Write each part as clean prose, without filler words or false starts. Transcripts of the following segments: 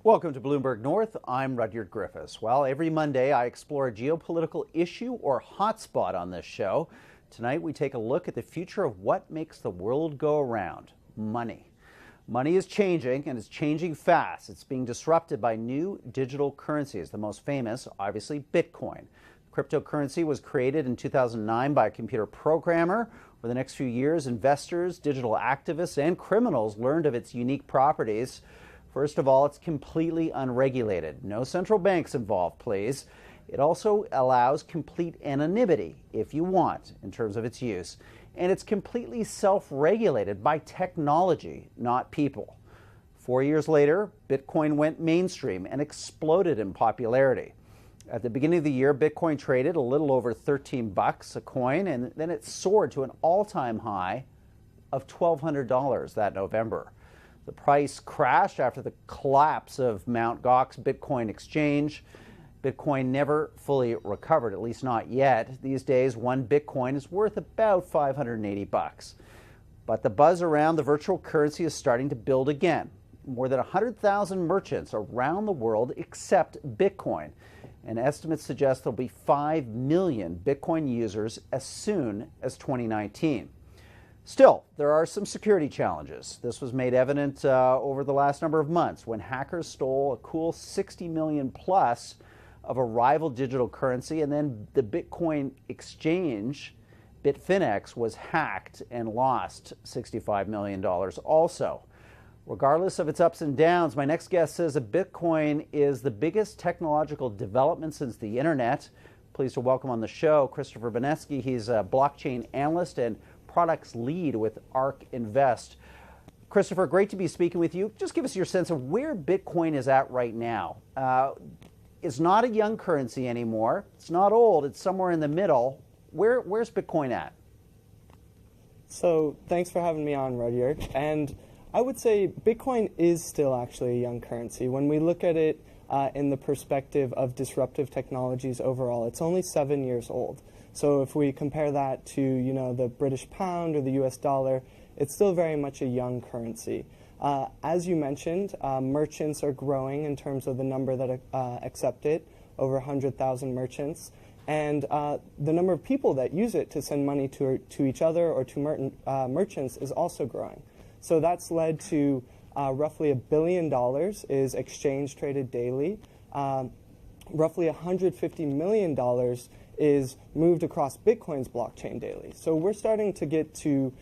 Welcome to Bloomberg North. I'm Rudyard Griffiths. Well, every Monday I explore a geopolitical issue or hotspot on this show. Tonight we take a look at the future of what makes the world go around: money. Money is changing, and it's changing fast. It's being disrupted by new digital currencies, the most famous, obviously, Bitcoin. Cryptocurrency was created in 2009 by a computer programmer. Over the next few years, investors, digital activists, and criminals learned of its unique properties. First of all, it's completely unregulated. No central banks involved, please. It also allows complete anonymity, if you want, in terms of its use. And it's completely self-regulated by technology, not people. 4 years later, Bitcoin went mainstream and exploded in popularity. At the beginning of the year, Bitcoin traded a little over $13 a coin, and then it soared to an all-time high of $1,200 that November. The price crashed after the collapse of Mt. Gox Bitcoin exchange. Bitcoin never fully recovered, at least not yet. These days, one Bitcoin is worth about $580. But the buzz around the virtual currency is starting to build again. More than 100,000 merchants around the world accept Bitcoin, and estimates suggest there'll be 5 million Bitcoin users as soon as 2019. Still, there are some security challenges. This was made evident over the last number of months when hackers stole a cool 60 million plus of a rival digital currency, and then the Bitcoin exchange, Bitfinex, was hacked and lost $65 million also. Regardless of its ups and downs, my next guest says that Bitcoin is the biggest technological development since the internet. Pleased to welcome on the show Christopher Burniske. He's a blockchain analyst and products lead with ARK Invest. Christopher, great to be speaking with you. Just give us your sense of where Bitcoin is at right now. It's not a young currency anymore. It's not old. It's somewhere in the middle. Where's Bitcoin at? So thanks for having me on, Rudyard. And I would say Bitcoin is still actually a young currency. When we look at it in the perspective of disruptive technologies overall, it's only 7 years old. So if we compare that to, the British pound or the US dollar, it's still very much a young currency. As you mentioned, merchants are growing in terms of the number that accept it, over 100,000 merchants. And the number of people that use it to send money to each other or to merchants is also growing. So that's led to roughly $1 billion is exchange traded daily. Roughly $150 million is moved across Bitcoin's blockchain daily. So we're starting to get to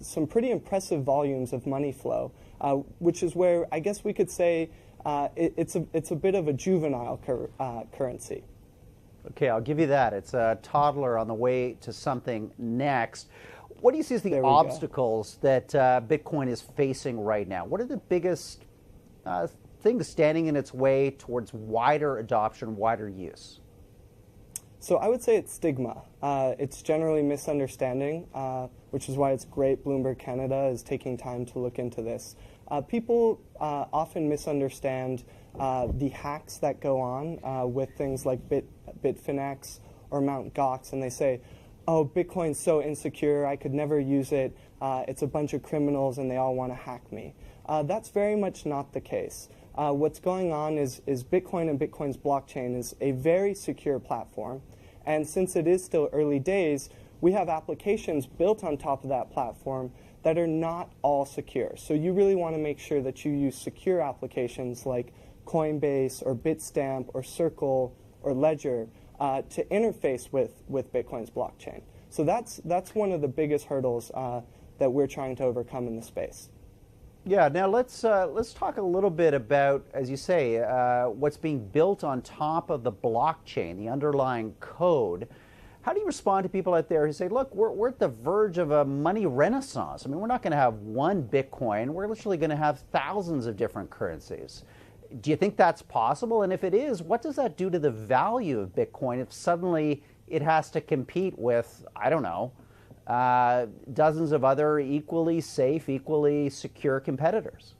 some pretty impressive volumes of money flow, which is where I guess we could say it's a bit of a juvenile currency. Okay, I'll give you that. It's a toddler on the way to something next. What do you see as the obstacles that Bitcoin is facing right now? What are the biggest things standing in its way towards wider adoption, wider use? So I would say it's stigma. It's generally misunderstanding, which is why it's great Bloomberg Canada is taking time to look into this. People often misunderstand the hacks that go on with things like Bitfinex or Mt. Gox, and they say, oh, Bitcoin's so insecure, I could never use it, it's a bunch of criminals and they all want to hack me. That's very much not the case. What's going on is Bitcoin and Bitcoin's blockchain is a very secure platform. And since it is still early days, we have applications built on top of that platform that are not all secure. So you really want to make sure that you use secure applications like Coinbase or Bitstamp or Circle or Ledger to interface with Bitcoin's blockchain. So that's one of the biggest hurdles that we're trying to overcome in the space. Yeah, now let's talk a little bit about, as you say, what's being built on top of the blockchain, the underlying code. How do you respond to people out there who say, look, we're at the verge of a money renaissance? I mean, we're not going to have one Bitcoin. We're literally going to have thousands of different currencies. Do you think that's possible? And if it is, what does that do to the value of Bitcoin if suddenly it has to compete with, I don't know, dozens of other equally safe, equally secure competitors?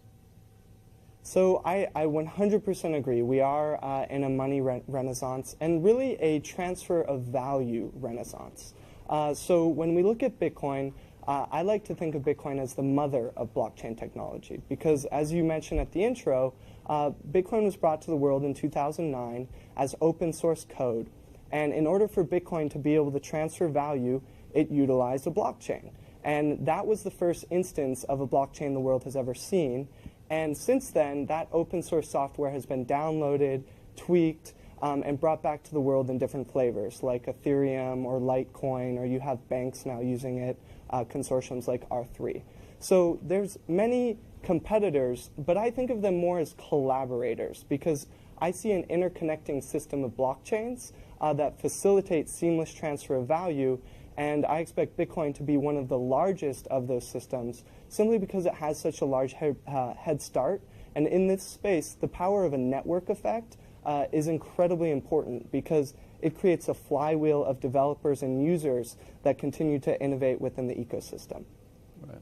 So I 100% agree. We are in a money renaissance and really a transfer of value renaissance. So when we look at Bitcoin, I like to think of Bitcoin as the mother of blockchain technology because, as you mentioned at the intro, Bitcoin was brought to the world in 2009 as open source code. And in order for Bitcoin to be able to transfer value, it utilized a blockchain. And that was the first instance of a blockchain the world has ever seen. And since then, that open source software has been downloaded, tweaked, and brought back to the world in different flavors, like Ethereum or Litecoin, or you have banks now using it, consortiums like R3. So there's many competitors, but I think of them more as collaborators because I see an interconnecting system of blockchains that facilitate seamless transfer of value, and I expect Bitcoin to be one of the largest of those systems simply because it has such a large head start. And in this space, the power of a network effect is incredibly important because it creates a flywheel of developers and users that continue to innovate within the ecosystem. Right.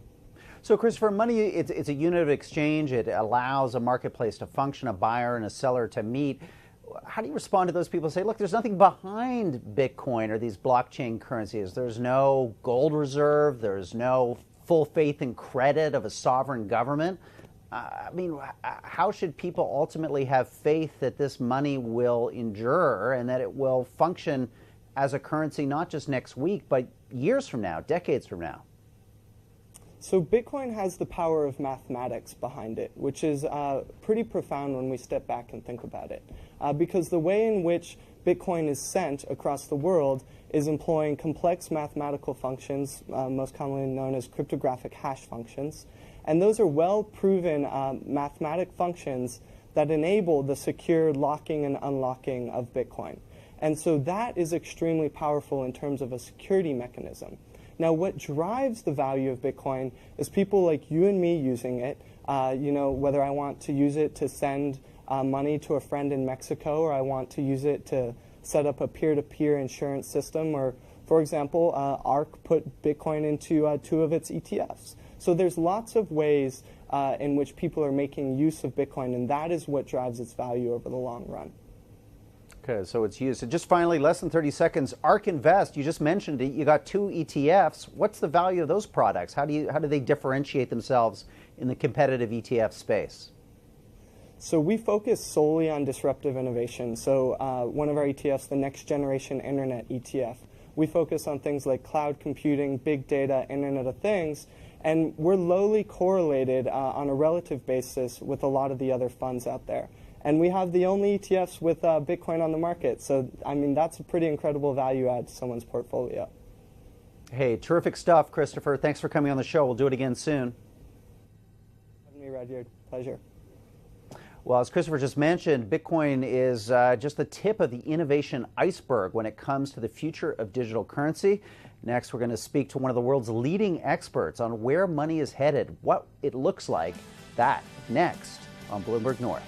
So, Christopher, money, it's a unit of exchange. It allows a marketplace to function, a buyer and a seller to meet. How do you respond to those people who say, look, there's nothing behind Bitcoin or these blockchain currencies? There's no gold reserve. There's no full faith and credit of a sovereign government. I mean, how should people ultimately have faith that this money will endure and that it will function as a currency not just next week, but years from now, decades from now? So Bitcoin has the power of mathematics behind it, which is pretty profound when we step back and think about it. Because the way in which Bitcoin is sent across the world is employing complex mathematical functions, most commonly known as cryptographic hash functions. And those are well-proven mathematic functions that enable the secure locking and unlocking of Bitcoin. And so that is extremely powerful in terms of a security mechanism. Now, what drives the value of Bitcoin is people like you and me using it, whether I want to use it to send money to a friend in Mexico or I want to use it to set up a peer-to-peer insurance system, or, for example, ARK put Bitcoin into 2 of its ETFs. So there's lots of ways in which people are making use of Bitcoin, and that is what drives its value over the long run. Okay, so it's used. So just finally, less than 30 seconds, ARK Invest, you just mentioned it. You got 2 ETFs. What's the value of those products? How do they differentiate themselves in the competitive ETF space? So we focus solely on disruptive innovation. So one of our ETFs, the Next Generation Internet ETF, we focus on things like cloud computing, big data, Internet of Things, and we're lowly correlated on a relative basis with a lot of the other funds out there. And we have the only ETFs with Bitcoin on the market. So, I mean, that's a pretty incredible value add to someone's portfolio. Hey, terrific stuff, Christopher. Thanks for coming on the show. We'll do it again soon. Having me, Rudyard. Pleasure. Well, as Christopher just mentioned, Bitcoin is just the tip of the innovation iceberg when it comes to the future of digital currency. Next, we're going to speak to one of the world's leading experts on where money is headed, what it looks like. That next on Bloomberg North.